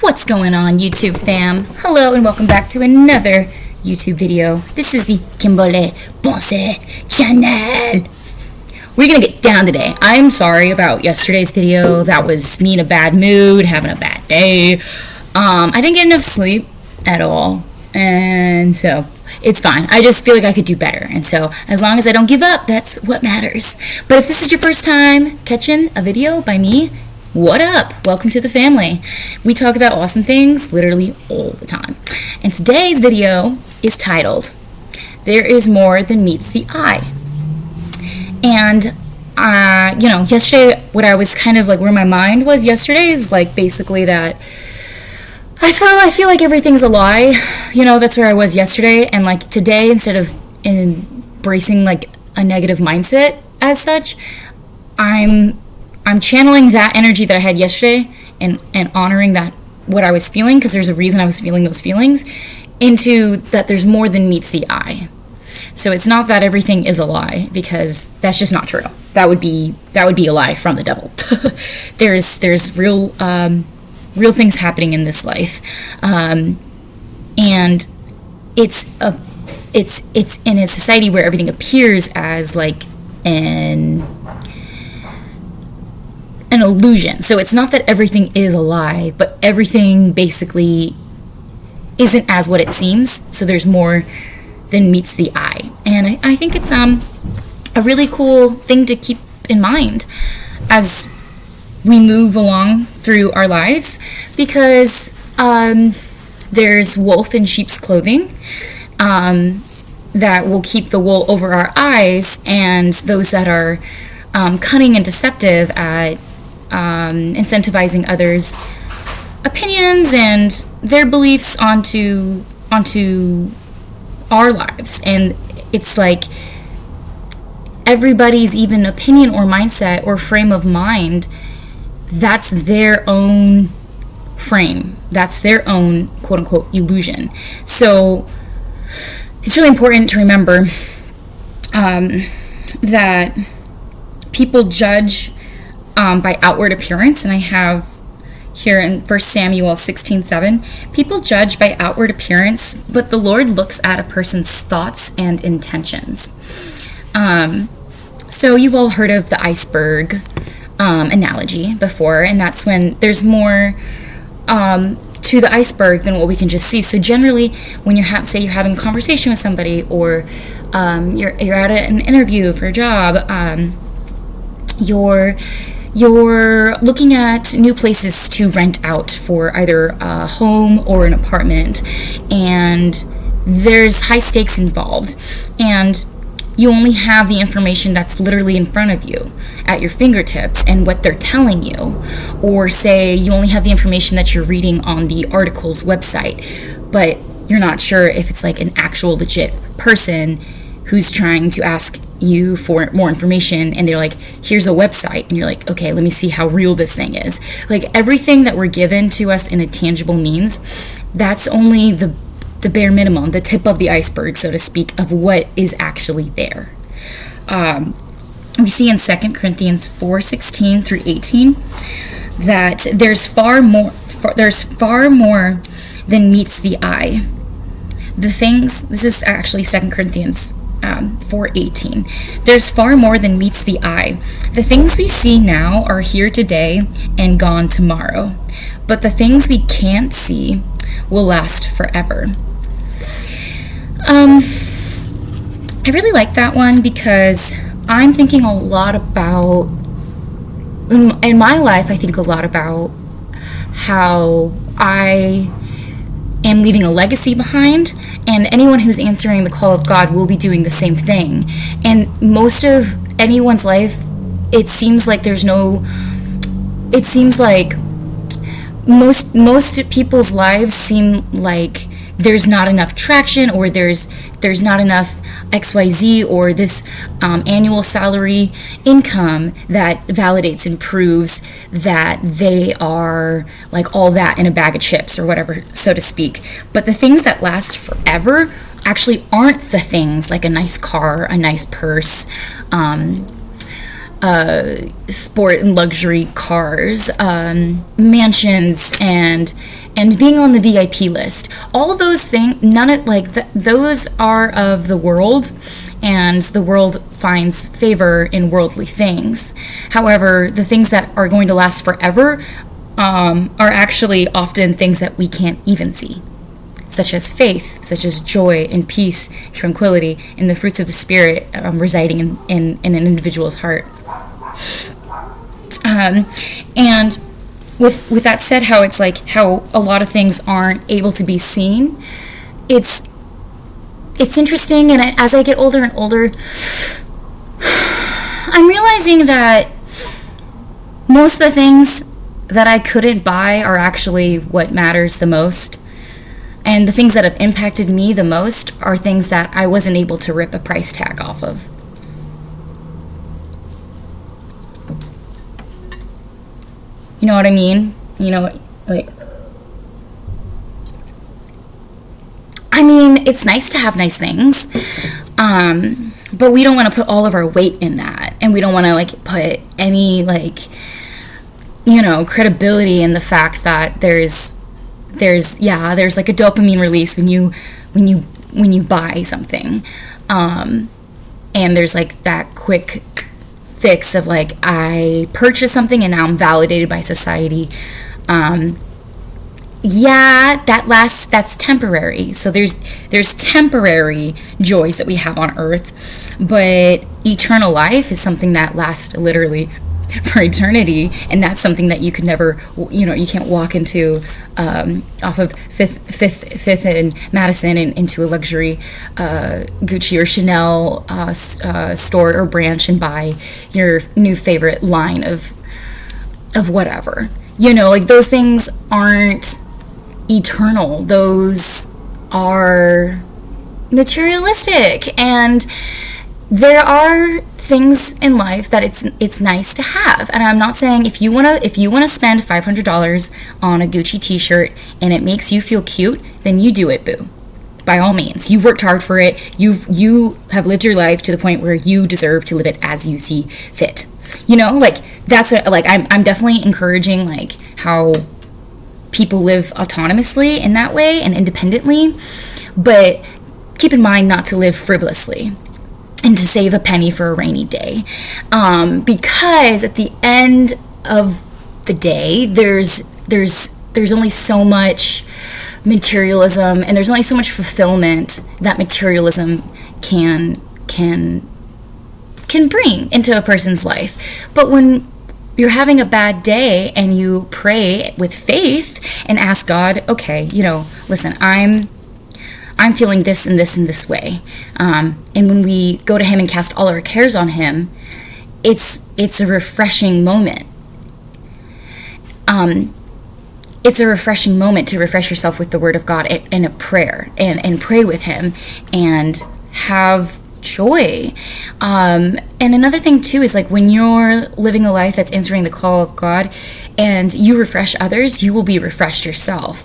What's going on, YouTube fam? Hello and welcome back to another YouTube video. This is the Kimberly Ponce channel. We're gonna get down today. I'm sorry about yesterday's video. That was me in a bad mood, having a bad day. I didn't get enough sleep at all, and so it's fine. I just feel like I could do better, and so as long as I don't give up, that's what matters. But if this is your first time catching a video by me, what up? Welcome to the family. We talk about awesome things literally all the time. And today's video is titled, There is More Than Meets the Eye. And, yesterday, what I was kind of like, where my mind was yesterday is like basically that I feel like everything's a lie. That's where I was yesterday. And like today, instead of embracing like a negative mindset as such, I'm channeling that energy that I had yesterday and honoring that, what I was feeling, because there's a reason I was feeling those feelings, into that there's more than meets the eye. So it's not that everything is a lie, because that's just not true. That would be a lie from the devil. There's real things happening in this life, and it's in a society where everything appears as like an illusion. So it's not that everything is a lie, but everything basically isn't as what it seems. So there's more than meets the eye. And I think it's a really cool thing to keep in mind as we move along through our lives, because there's wolf in sheep's clothing that will keep the wool over our eyes, and those that are cunning and deceptive at incentivizing others' opinions and their beliefs onto our lives. And it's like everybody's even opinion or mindset or frame of mind, that's their own frame, that's their own quote-unquote illusion. So it's really important to remember that people judge by outward appearance. And I have here in 1 Samuel 16:7, people judge by outward appearance, but the Lord looks at a person's thoughts and intentions. So you've all heard of the iceberg analogy before, and that's when there's more to the iceberg than what we can just see. So generally, when you're having a conversation with somebody, or you're at an interview for a job, you're looking at new places to rent out for either a home or an apartment, and there's high stakes involved, and you only have the information that's literally in front of you at your fingertips and what they're telling you. Or say you only have the information that you're reading on the article's website, but you're not sure if it's like an actual legit person who's trying to ask you for more information, and they're like, here's a website, and you're like, okay, let me see how real this thing is. Like everything that we're given to us in a tangible means, that's only the bare minimum, the tip of the iceberg, so to speak, of what is actually there. We see in 2 Corinthians 4:16 through 18 that there's far more than meets the eye. This is actually 2 Corinthians 4:18. There's far more than meets the eye. The things we see now are here today and gone tomorrow, but the things we can't see will last forever. I really like that one, because I'm thinking a lot about, in my life, I think a lot about how I am leaving a legacy behind, and anyone who's answering the call of God will be doing the same thing. And most of anyone's life, it seems like most people's lives seem like there's not enough traction, or there's not enough XYZ, or this annual salary income that validates and proves that they are like all that in a bag of chips or whatever, so to speak. But the things that last forever actually aren't the things like a nice car, a nice purse, sport and luxury cars, mansions, and and being on the VIP list. All of those things, none of those are of the world, and the world finds favor in worldly things. However, the things that are going to last forever are actually often things that we can't even see, such as faith, such as joy and peace, tranquility, and the fruits of the Spirit residing in an individual's heart. And with that said, how it's like how a lot of things aren't able to be seen, it's interesting. And as I get older and older, I'm realizing that most of the things that I couldn't buy are actually what matters the most. And the things that have impacted me the most are things that I wasn't able to rip a price tag off of. You know what I mean? You know, like, I mean, it's nice to have nice things, but we don't want to put all of our weight in that, and we don't want to like put any like, you know, credibility in the fact that there's like a dopamine release when you buy something, and there's like that quick fix of like, I purchased something and now I'm validated by society. That's temporary. So there's temporary joys that we have on earth, but eternal life is something that lasts literally for eternity, and that's something that you could never, you know, you can't walk into off of Fifth and Madison and into a luxury Gucci or Chanel store or branch and buy your new favorite line of whatever. You know, like, those things aren't eternal. Those are materialistic, and there are things in life that it's nice to have. And I'm not saying if you want to spend $500 on a Gucci t-shirt and it makes you feel cute, then you do it, boo. By all means, you worked hard for it. You have lived your life to the point where you deserve to live it as you see fit. You know, like, that's what, like, I'm definitely encouraging like how people live autonomously in that way and independently, but keep in mind not to live frivolously and to save a penny for a rainy day, because at the end of the day, there's only so much materialism, and there's only so much fulfillment that materialism can bring into a person's life. But when you're having a bad day and you pray with faith and ask God, okay, you know, listen, I'm feeling this and this and this way. And when we go to him and cast all our cares on him, it's a refreshing moment. It's a refreshing moment to refresh yourself with the word of God and a prayer, and pray with him and have joy. And another thing too is, like, when you're living a life that's answering the call of God and you refresh others, you will be refreshed yourself.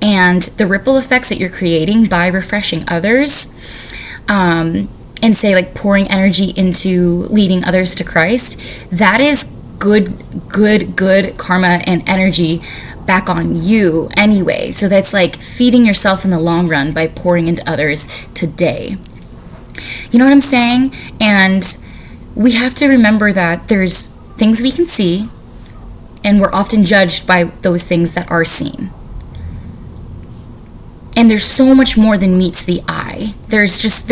And the ripple effects that you're creating by refreshing others, and say, like, pouring energy into leading others to Christ, that is good karma and energy back on you anyway. So that's like feeding yourself in the long run by pouring into others today. You know what I'm saying? And we have to remember that there's things we can see, and we're often judged by those things that are seen. And there's so much more than meets the eye. There just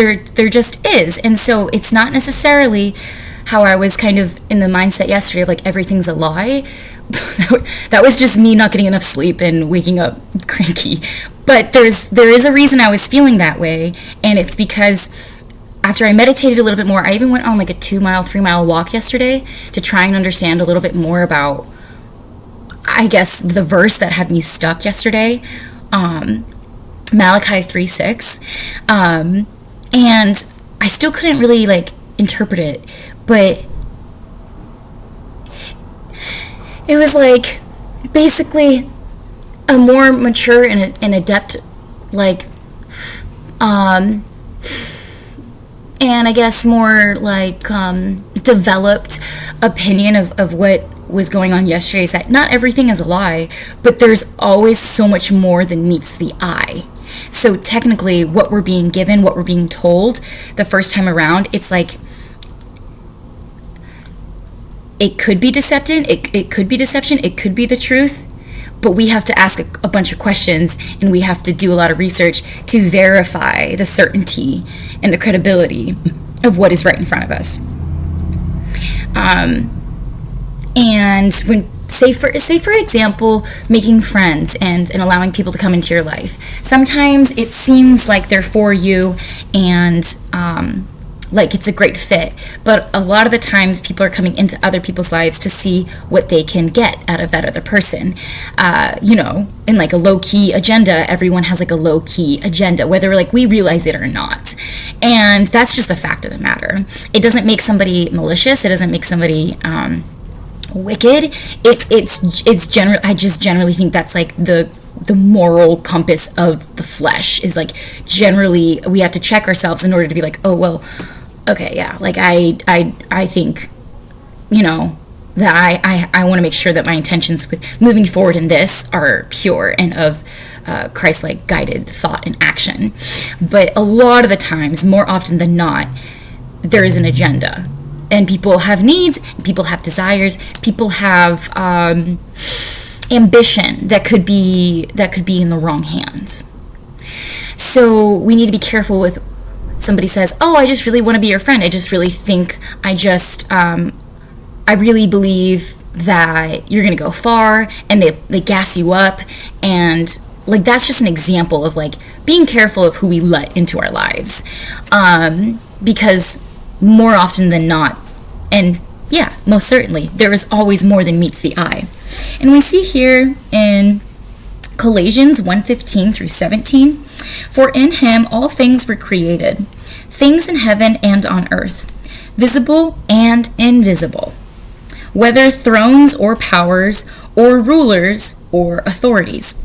is. And so it's not necessarily how I was kind of in the mindset yesterday of like everything's a lie. That was just me not getting enough sleep and waking up cranky. But there is a reason I was feeling that way, and it's because after I meditated a little bit more, I even went on like a 3-mile walk yesterday to try and understand a little bit more about, I guess, the verse that had me stuck yesterday, Malachi 3:6, and I still couldn't really like interpret it, but it was like basically a more mature and adept, like, and I guess more like developed opinion of what was going on yesterday is that not everything is a lie, but there's always so much more than meets the eye. So technically, what we're being given, what we're being told the first time around, it's like, it could be deception, it could be deception, it could be the truth, but we have to ask a bunch of questions, and we have to do a lot of research to verify the certainty and the credibility of what is right in front of us. And when, say for example, making friends and allowing people to come into your life, sometimes it seems like they're for you and like it's a great fit, but a lot of the times people are coming into other people's lives to see what they can get out of that other person, in like a low-key agenda. Everyone has like a low-key agenda, whether like we realize it or not, and that's just a fact of the matter. It doesn't make somebody malicious, it doesn't make somebody wicked. It's general. I just generally think that's like the moral compass of the flesh, is like, generally we have to check ourselves in order to be like, oh well, okay, yeah, like I think, that I want to make sure that my intentions with moving forward in this are pure and of Christ-like guided thought and action. But a lot of the times, more often than not, there is an agenda, and people have needs, people have desires, people have ambition that could be in the wrong hands. So we need to be careful with somebody says, oh, I just really want to be your friend, I just really think, I really believe that you're gonna go far, and they gas you up, and like that's just an example of like being careful of who we let into our lives, because more often than not, and yeah, most certainly, there is always more than meets the eye. And we see here in Colossians 1:15 through 17, for in him all things were created, things in heaven and on earth, visible and invisible, whether thrones or powers or rulers or authorities.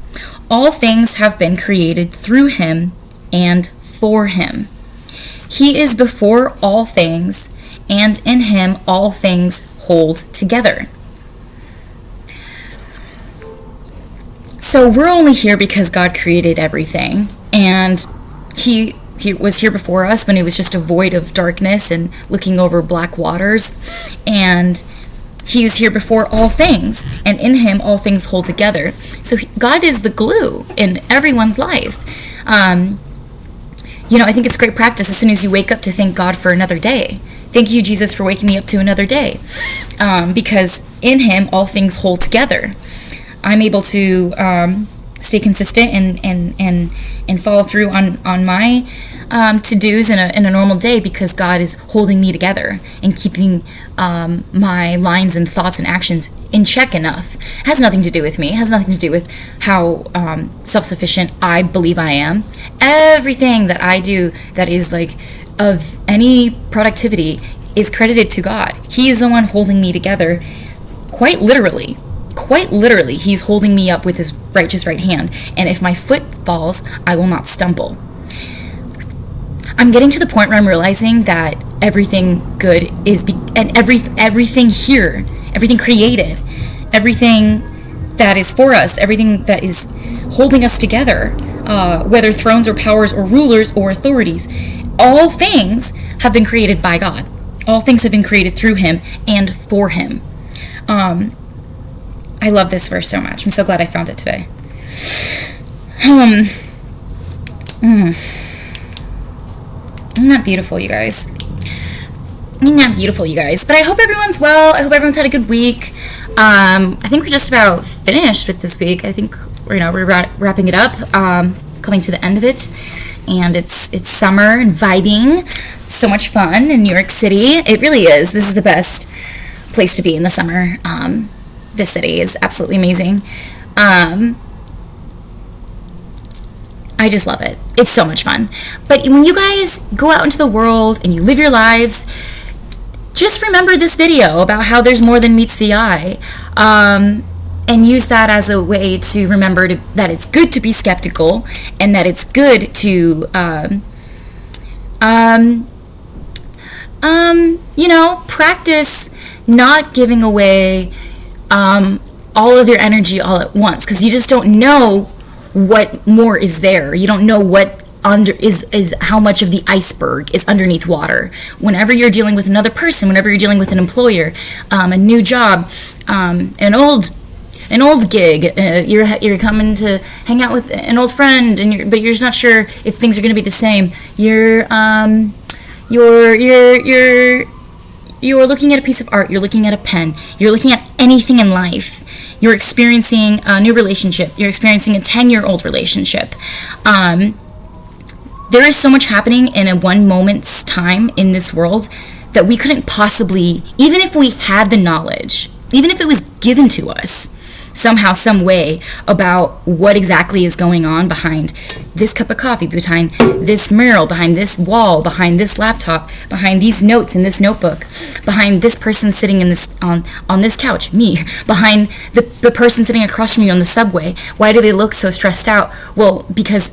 All things have been created through him and for him. He is before all things, and in him all things hold together. So we're only here because God created everything, and he was here before us when it was just a void of darkness and looking over black waters, and he is here before all things, and in him all things hold together. So God is the glue in everyone's life. I think it's great practice as soon as you wake up to thank God for another day. Thank you, Jesus, for waking me up to another day, because in him all things hold together. I'm able to stay consistent and follow through on my to-dos in a normal day, because God is holding me together and keeping my lines and thoughts and actions in check enough. It has nothing to do with me. It has nothing to do with how self-sufficient I believe I am. Everything that I do that is like of any productivity is credited to God. He is the one holding me together, quite literally, he's holding me up with his righteous right hand, and if my foot falls, I will not stumble. I'm getting to the point where I'm realizing that everything good is and everything here, everything created, everything that is for us, everything that is holding us together, whether thrones or powers or rulers or authorities, all things have been created by God. All things have been created through him and for him. I love this verse so much. I'm so glad I found it today. Isn't that beautiful, you guys? Isn't that beautiful, you guys? But I hope everyone's well. I hope everyone's had a good week. I think we're just about finished with this week. I think we're wrapping it up, coming to the end of it. And it's summer and vibing. So much fun in New York City. It really is. This is the best place to be in the summer. This city is absolutely amazing. I just love it. It's so much fun. But when you guys go out into the world and you live your lives, just remember this video about how there's more than meets the eye, and use that as a way to remember that it's good to be skeptical, and that it's good to practice not giving away all of your energy all at once, because you just don't know what more is there. You don't know what under is how much of the iceberg is underneath water. Whenever you're dealing with another person, whenever you're dealing with an employer, a new job, an old gig, you're coming to hang out with an old friend, but you're just not sure if things are going to be the same. You're looking at a piece of art, you're looking at a pen, you're looking at anything in life. You're experiencing a new relationship, you're experiencing a 10-year-old relationship. There is so much happening in a one moment's time in this world that we couldn't possibly, even if we had the knowledge, even if it was given to us somehow, some way, about what exactly is going on behind this cup of coffee, behind this mural, behind this wall, behind this laptop, behind these notes in this notebook, behind this person sitting in this on this couch, me, behind the person sitting across from you on the subway. Why do they look so stressed out? Well, because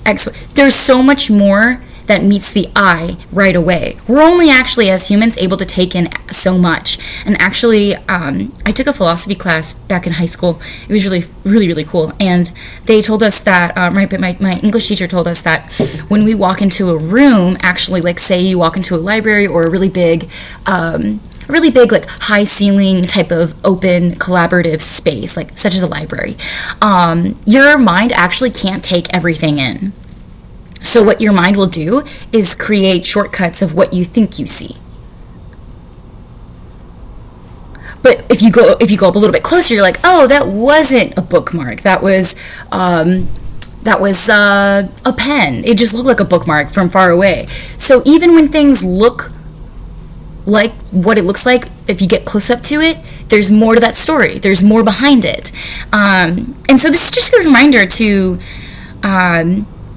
there's so much more that meets the eye right away. We're only actually, as humans, able to take in so much. And actually, I took a philosophy class back in high school. It was really cool. And they told us that, my English teacher told us that when we walk into a room, actually, like say you walk into a library or a really big, like high ceiling type of open collaborative space, like such as a library, your mind actually can't take everything in. So what your mind will do is create shortcuts of what you think you see. But if you go up a little bit closer, you're like, oh, that wasn't a bookmark. That was a pen. It just looked like a bookmark from far away. So even when things look like what it looks like, if you get close up to it, there's more to that story. There's more behind it. And so this is just a reminder to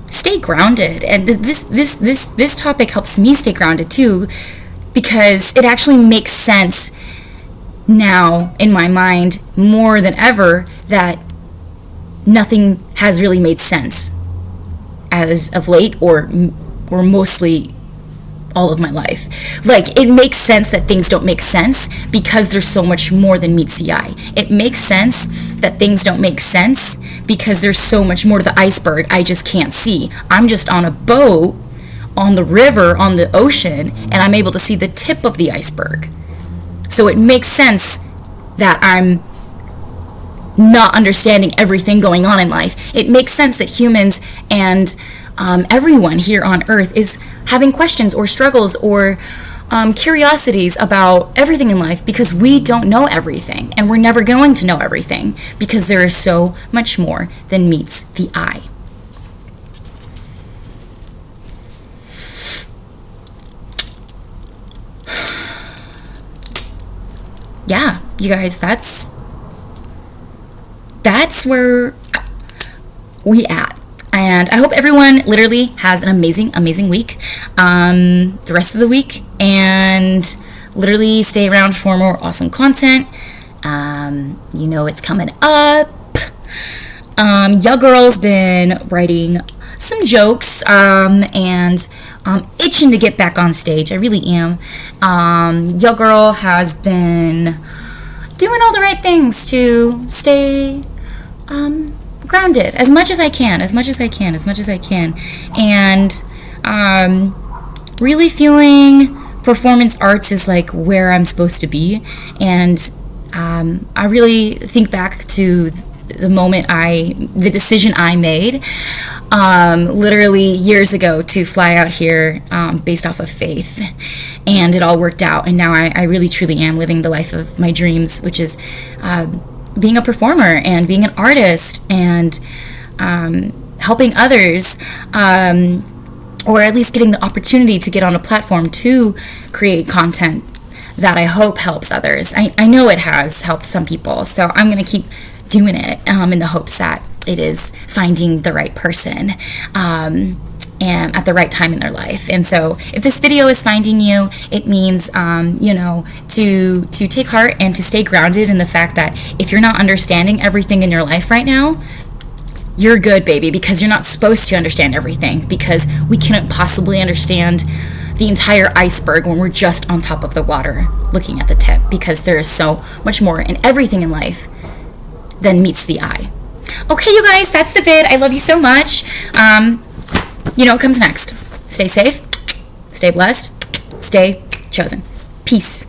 stay grounded, and this topic helps me stay grounded too, because it actually makes sense now in my mind more than ever that nothing has really made sense as of late, or mostly all of my life. Like, it makes sense that things don't make sense because there's so much more than meets the eye. It makes sense that things don't make sense because there's so much more to the iceberg I just can't see. I'm just on a boat on the river, on the ocean, and I'm able to see the tip of the iceberg. So it makes sense that I'm not understanding everything going on in life. It makes sense that humans and everyone here on Earth is having questions or struggles or curiosities about everything in life, because we don't know everything, and we're never going to know everything, because there is so much more than meets the eye. Yeah, you guys, that's where we at. And I hope everyone literally has an amazing week, the rest of the week, and literally stay around for more awesome content. You know it's coming up. Your girl's been writing some jokes, and itching to get back on stage. I really am. Your girl has been doing all the right things to stay grounded as much as I can, and really feeling performance arts is like where I'm supposed to be. And I really think back to the decision I made literally years ago to fly out here based off of faith, and it all worked out, and now I really truly am living the life of my dreams, which is being a performer and being an artist and helping others, or at least getting the opportunity to get on a platform to create content that I hope helps others. I know it has helped some people, so I'm going to keep doing it in the hopes that it is finding the right person and at the right time in their life. And so if this video is finding you, it means to take heart and to stay grounded in the fact that if you're not understanding everything in your life right now, you're good, baby, because you're not supposed to understand everything, because we couldn't possibly understand the entire iceberg when we're just on top of the water looking at the tip, because there is so much more in everything in life than meets the eye. Okay, you guys, that's the vid. I love you so much. You know what comes next. Stay safe, stay blessed, stay chosen. Peace.